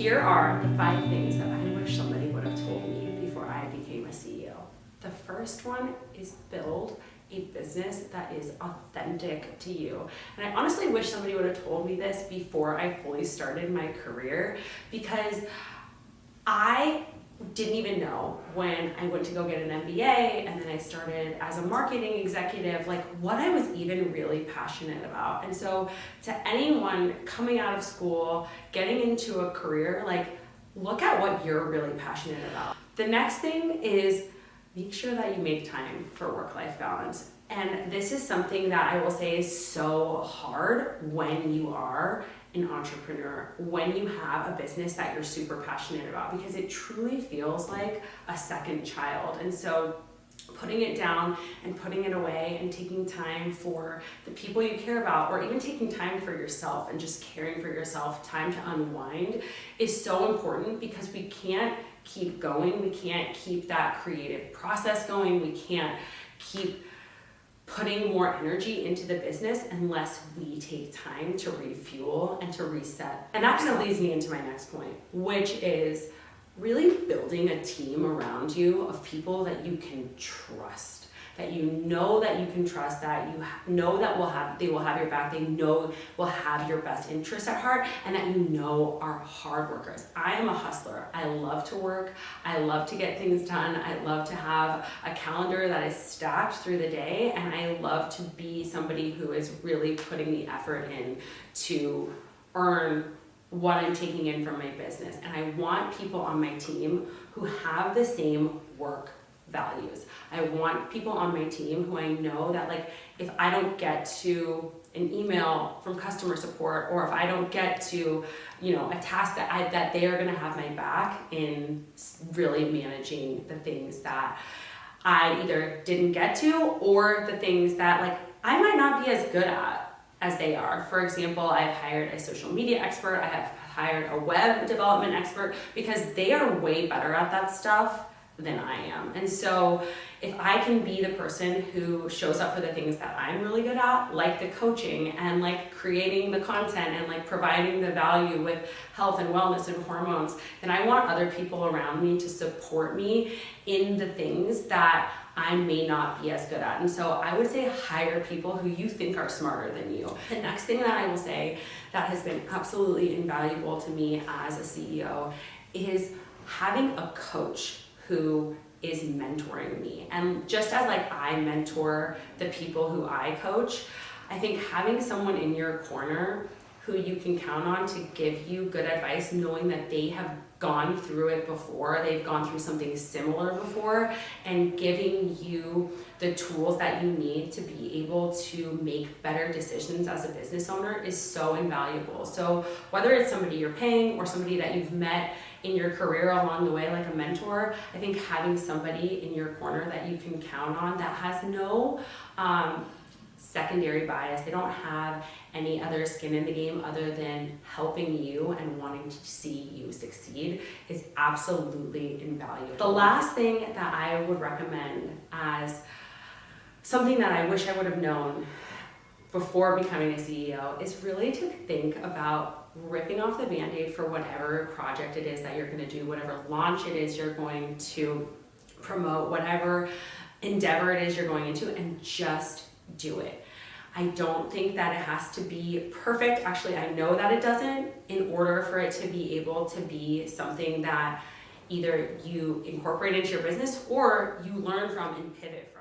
Here are the 5 things that I wish somebody would have told me before I became a CEO. The first one is build a business that is authentic to you. And I honestly wish somebody would have told me this before I fully started my career, because I didn't even know when I went to go get an MBA and then I started as a marketing executive, like what I was even really passionate about. And so to anyone coming out of school, getting into a career, like look at what you're really passionate about. The next thing is make sure that you make time for work-life balance. And this is something that I will say is so hard when you are an entrepreneur, when you have a business that you're super passionate about, because it truly feels like a second child. And so putting it down and putting it away and taking time for the people you care about, or even taking time for yourself and just caring for yourself, time to unwind, is so important, because we can't keep going. We can't keep that creative process going. We can't keep putting more energy into the business unless we take time to refuel and to reset. And that kind of leads me into my next point, which is really building a team around you of people that you can trust, that you know that you can trust, that you know that they will have your back, they know will have your best interest at heart, and that you know are hard workers. I am a hustler. I love to work. I love to get things done. I love to have a calendar that is stacked through the day, and I love to be somebody who is really putting the effort in to earn what I'm taking in from my business. And I want people on my team who have the same work values. I want people on my team who I know that, like, if I don't get to an email from customer support, or if I don't get to, a task that they are going to have my back in really managing the things that I either didn't get to, or the things that, like, I might not be as good at as they are. For example, I've hired a social media expert, I have hired a web development expert, because they are way better at that stuff than I am. And so if I can be the person who shows up for the things that I'm really good at, like the coaching and like creating the content and like providing the value with health and wellness and hormones, then I want other people around me to support me in the things that I may not be as good at. And so I would say hire people who you think are smarter than you. The next thing that I will say that has been absolutely invaluable to me as a CEO is having a coach who is mentoring me. And just as like I mentor the people who I coach, I think having someone in your corner who you can count on to give you good advice, knowing that they have gone through it before, they've gone through something similar before, and giving you the tools that you need to be able to make better decisions as a business owner is so invaluable. So whether it's somebody you're paying or somebody that you've met in your career along the way, like a mentor, I think having somebody in your corner that you can count on that has no secondary bias, they don't have any other skin in the game other than helping you and wanting to see you succeed, is absolutely invaluable. The last thing that I would recommend as something that I wish I would have known before becoming a CEO is really to think about ripping off the Band-Aid for whatever project it is that you're going to do, whatever launch it is you're going to promote, whatever endeavor it is you're going into, and just do it. I don't think that it has to be perfect. Actually, I know that it doesn't, in order for it to be able to be something that either you incorporate into your business or you learn from and pivot from.